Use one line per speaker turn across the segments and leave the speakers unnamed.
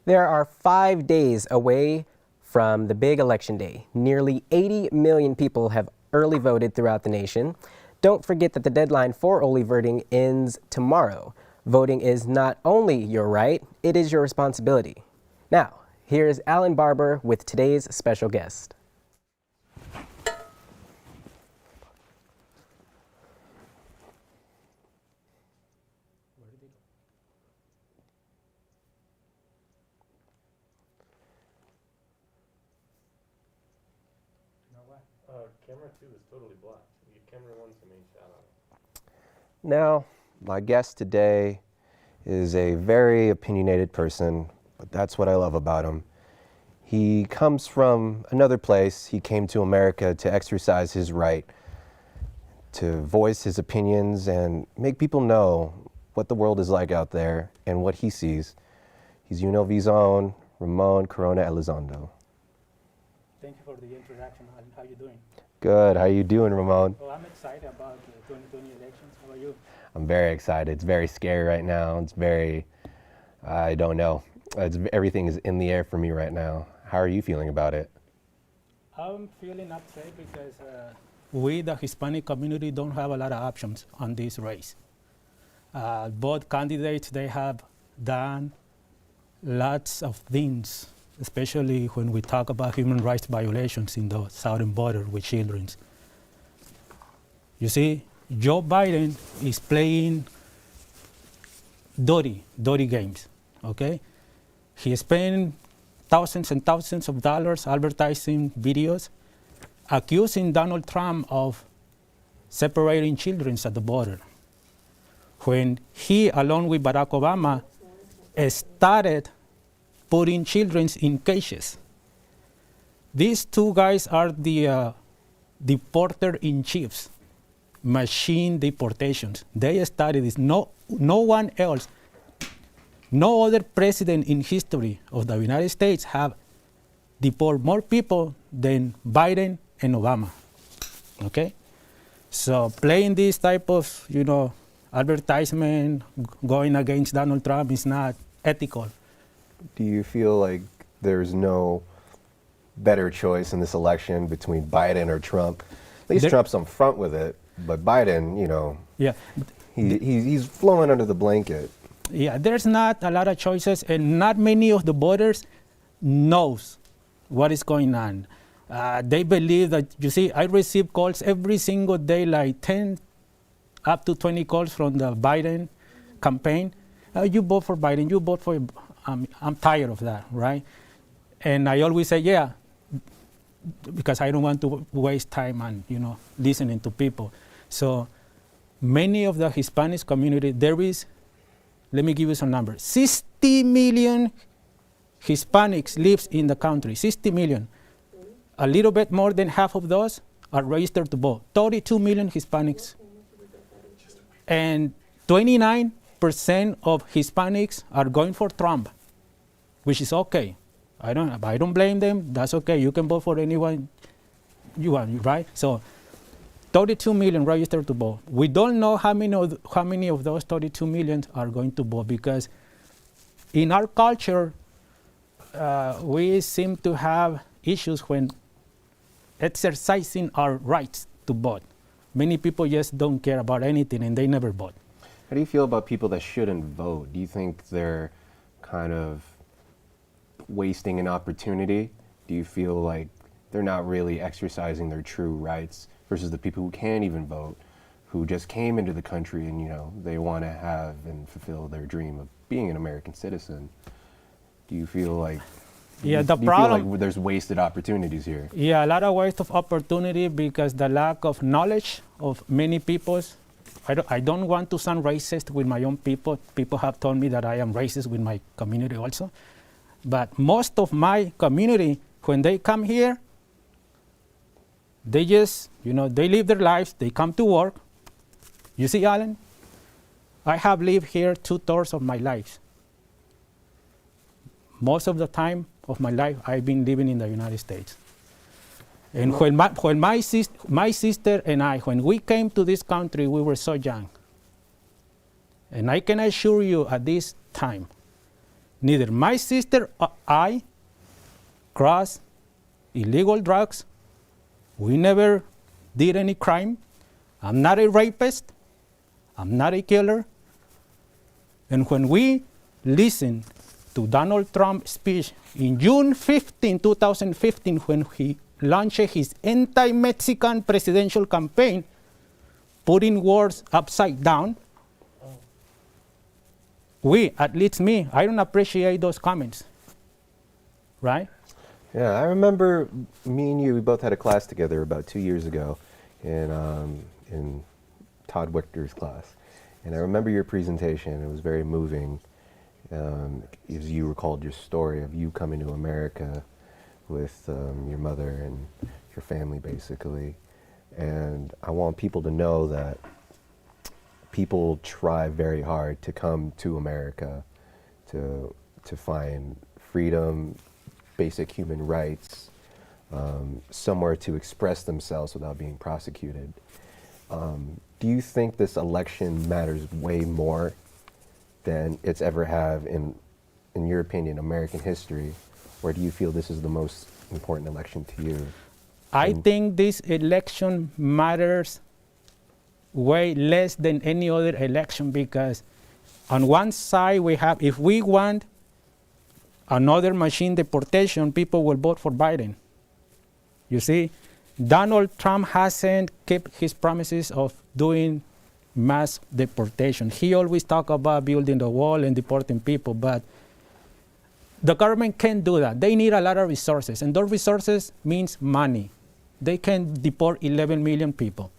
There are 5 days away from the big election day. Nearly 80 million people have early voted throughout the nation. Don't forget that the deadline for early voting ends tomorrow. Voting is not only your right, it is your responsibility. Now, here's Alan Barber with today's special guest.
Camera 2 is totally blocked. Camera 1's the main shot on it.
Now, my guest today is a very opinionated person, but that's what I love about him. He comes from another place. He came to America to exercise his right to voice his opinions and make people know what the world is like out there and what he sees. He's UNLV's own Ramon Corona Elizondo.
Thank you for the introduction. How are you doing?
Good. How you doing, Ramon?
Well, I'm excited about the 2020 elections. How are you?
I'm very excited. It's very scary right now. It's very, I don't know. Everything is in the air for me right now. How are you feeling about it?
I'm feeling upset because we, the Hispanic community, don't have a lot of options on this race. Both candidates, they have done lots of things, especially when we talk about human rights violations in the southern border with children. You see, Joe Biden is playing dirty games, okay? He spent thousands and thousands of dollars advertising videos, accusing Donald Trump of separating children at the border. When he, along with Barack Obama, started putting children in cages. These two guys are the deporter-in-chiefs, machine deportations. They started this. No one else, no other president in history of the United States have deported more people than Biden and Obama, okay? So playing this type of, advertisement, going against Donald Trump is not ethical.
Do you feel like there's no better choice in this election between Biden or Trump? At least Trump's on front with it, but Biden,
yeah,
he's flowing under the blanket.
Yeah, there's not a lot of choices, and not many of the voters knows what is going on. They believe that, I receive calls every single day, like 10 up to 20 calls from the Biden campaign. You vote for Biden, you vote for, I'm tired of that, right? And I always say, yeah, because I don't want to waste time on, listening to people. So many of the Hispanic community, there is, let me give you some numbers. 60 million Hispanics lives in the country, 60 million. A little bit more than half of those are registered to vote, 32 million Hispanics. And 29% of Hispanics are going for Trump, which is okay. I don't blame them. That's okay. You can vote for anyone you want, right? So 32 million registered to vote. We don't know how many of those 32 million are going to vote, because in our culture, we seem to have issues when exercising our rights to vote. Many people just don't care about anything and they never vote.
How do you feel about people that shouldn't vote? Do you think they're kind of wasting an opportunity? Do you feel like they're not really exercising their true rights versus the people who can't even vote, who just came into the country and, they want to have and fulfill their dream of being an American citizen? Do you feel like
Yeah,
do you feel like there's wasted opportunities here?
Yeah, a lot of waste of opportunity because the lack of knowledge of many peoples. I don't want to sound racist with my own people. People have told me that I am racist with my community also. But most of my community, when they come here, they just, they live their lives, they come to work. You see, Alan, I have lived here 2/3 of my life. Most of the time of my life, I've been living in the United States. And when my sister and I, when we came to this country, we were so young. And I can assure you at this time, Neither my sister or I crossed illegal drugs. We never did any crime. I'm not a rapist. I'm not a killer. And when we listen to Donald Trump's speech in June 15, 2015, when he launched his anti-Mexican presidential campaign, putting words upside down, at least me, I don't appreciate those comments, right?
Yeah, I remember me and you, we both had a class together about 2 years ago in Todd Wichter's class. And I remember your presentation. It was very moving as you recalled your story of you coming to America with your mother and your family, basically. And I want people to know that people try very hard to come to America to find freedom, basic human rights, somewhere to express themselves without being prosecuted. Do you think this election matters way more than it's ever have in your opinion, American history? Or do you feel this is the most important election to you?
I think this election matters way less than any other election, because on one side we have, if we want another machine deportation, people will vote for Biden. You see, Donald Trump hasn't kept his promises of doing mass deportation. He always talk about building the wall and deporting people, but the government can't do that. They need a lot of resources, and those resources means money. They can deport 11 million people.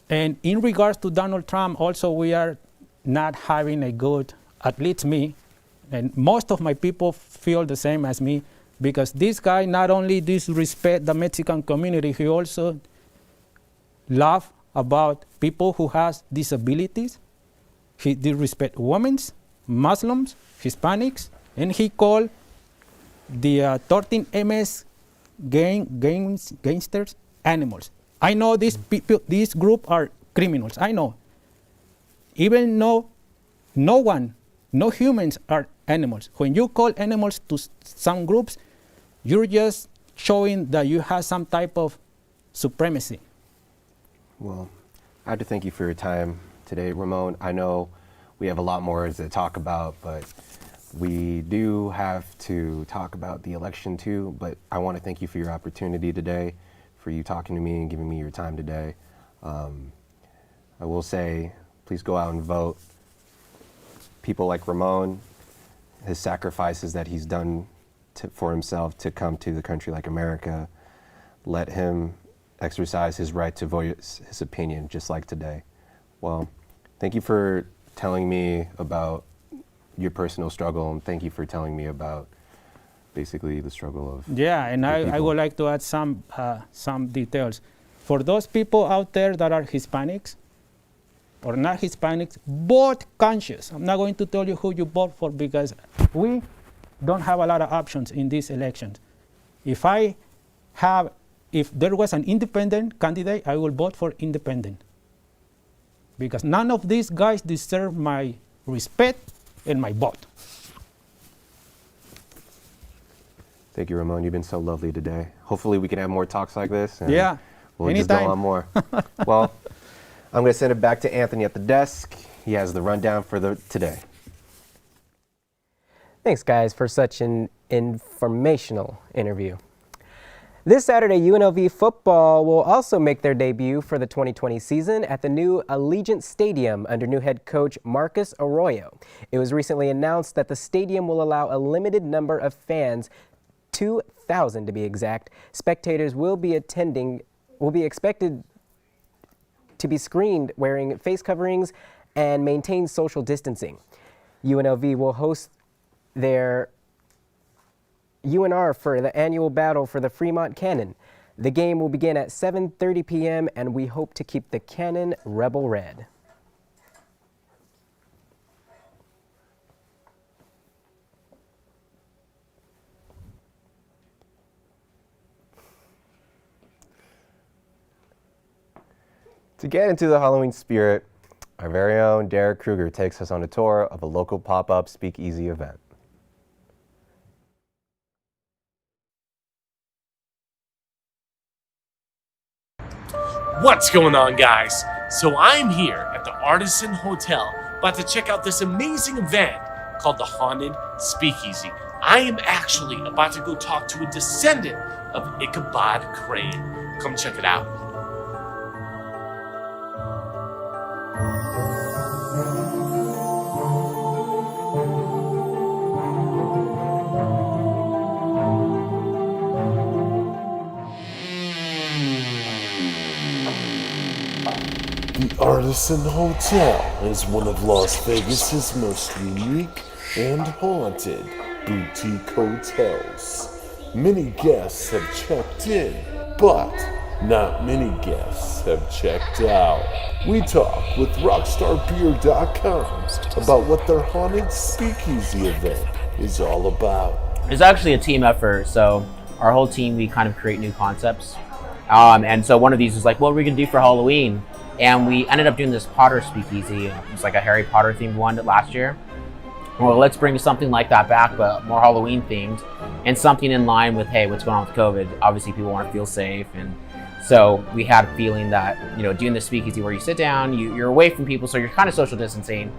And in regards to Donald Trump, also we are not having a good, at least me, and most of my people feel the same as me, because this guy not only disrespect the Mexican community, he also laugh about people who has disabilities. He disrespect women, Muslims, Hispanics, and he called the 13 MS gangsters animals. I know these people, this group are criminals. I know. Even though no humans are animals. When you call animals to some groups, you're just showing that you have some type of supremacy.
Well, I have to thank you for your time today, Ramon. I know we have a lot more to talk about, but we do have to talk about the election too. But I want to thank you for your opportunity today, for you talking to me and giving me your time today. I will say, please go out and vote. People like Ramon, his sacrifices that he's done for himself to come to the country like America, let him exercise his right to voice his opinion, just like today. Well, thank you for telling me about your personal struggle, and thank you for telling me about basically the struggle of
and I would like to add some details. For those people out there that are Hispanics or not Hispanics, vote conscious. I'm not going to tell you who you vote for, because we don't have a lot of options in these elections. If there was an independent candidate, I will vote for independent, because none of these guys deserve my respect and my vote.
Thank you, Ramon. You've been so lovely today. Hopefully we can have more talks like this. And
Yeah,
we'll
anytime.
just go on more. Well, I'm going to send it back to Anthony at the desk. He has the rundown for today.
Thanks, guys, for such an informational interview. This Saturday, UNLV football will also make their debut for the 2020 season at the new Allegiant Stadium under new head coach Marcus Arroyo. It was recently announced that the stadium will allow a limited number of fans, 2,000 to be exact. Spectators will be expected to be screened wearing face coverings and maintain social distancing. UNLV will host their UNR for the annual battle for the Fremont Cannon. The game will begin at 7:30 p.m. and we hope to keep the Cannon rebel red.
To get into the Halloween spirit, our very own Derek Kruger takes us on a tour of a local pop-up speakeasy event.
What's going on, guys? So I'm here at the Artisan Hotel, about to check out this amazing event called the Haunted Speakeasy. I am actually about to go talk to a descendant of Ichabod Crane. Come check it out.
The Artisan Hotel is one of Las Vegas's most unique and haunted boutique hotels. Many guests have checked in, but not many guests have checked out. We talk with RockstarBeer.com about what their haunted speakeasy event is all about.
It's actually a team effort, so our whole team, we kind of create new concepts. And so one of these was like, what are we gonna do for Halloween? And we ended up doing this Potter speakeasy. It's like a Harry Potter themed one last year. Well, let's bring something like that back, but more Halloween themed, and something in line with, hey, what's going on with COVID? Obviously, people want to feel safe, and so we had a feeling that, you know, doing the speakeasy where you sit down, you're away from people, so you're kind of social distancing.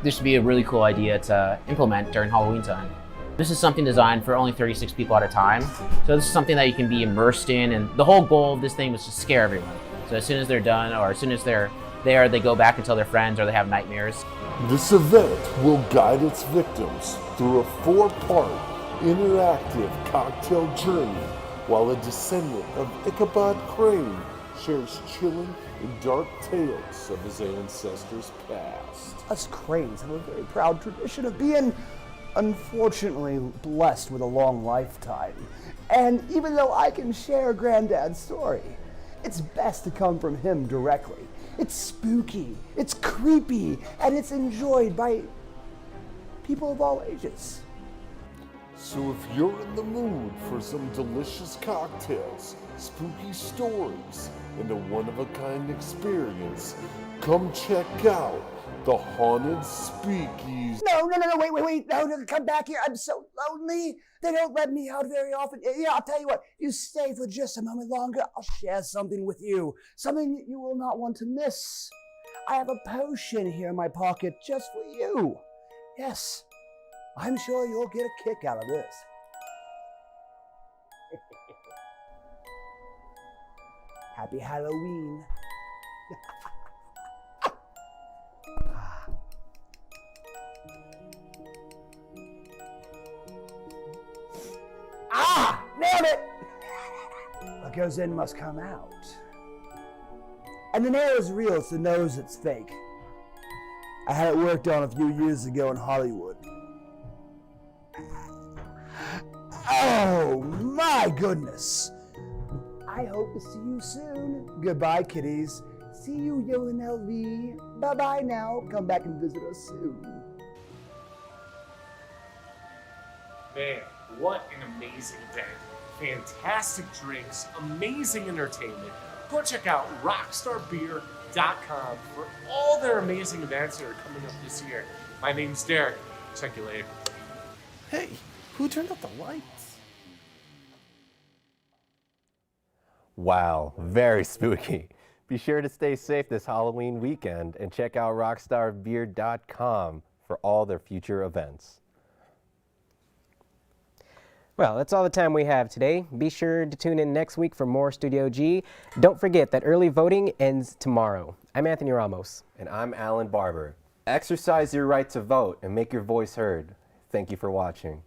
This would be a really cool idea to implement during Halloween time. This is something designed for only 36 people at a time. So this is something that you can be immersed in, and the whole goal of this thing was to scare everyone. So as soon as they're done, or as soon as they're there, they go back and tell their friends, or they have nightmares.
This event will guide its victims through a 4-part interactive cocktail journey while a descendant of Ichabod Crane shares chilling and dark tales of his ancestors' past.
Us Cranes have a very proud tradition of being, unfortunately, blessed with a long lifetime. And even though I can share Granddad's story, it's best to come from him directly. It's spooky, it's creepy, and it's enjoyed by people of all ages.
So if you're in the mood for some delicious cocktails, spooky stories, and a one-of-a-kind experience, come check out the Haunted Speakeasy.
No, wait, no, come back here. I'm so lonely. They don't let me out very often. Yeah, I'll tell you what, you stay for just a moment longer. I'll share something with you, something that you will not want to miss. I have a potion here in my pocket just for you. Yes, I'm sure you'll get a kick out of this. Happy Halloween. Ah! Nailed it! What goes in must come out. And the nail is real, it's the nose that's fake. I had it worked on a few years ago in Hollywood. Oh my goodness! I hope to see you soon. Goodbye, kiddies. See you, UNLV. Bye-bye now. Come back and visit us soon.
Man, what an amazing event. Fantastic drinks, amazing entertainment. Go check out RockstarBeer.com for all their amazing events that are coming up this year. My name's Derek. Check you later.
Hey, who turned off the lights?
Wow, very spooky. Be sure to stay safe this Halloween weekend and check out rockstarbeer.com for all their future events.
Well, that's all the time we have today. Be sure to tune in next week for more Studio G. Don't forget that early voting ends tomorrow. I'm Anthony Ramos.
And I'm Alan Barber. Exercise your right to vote and make your voice heard. Thank you for watching.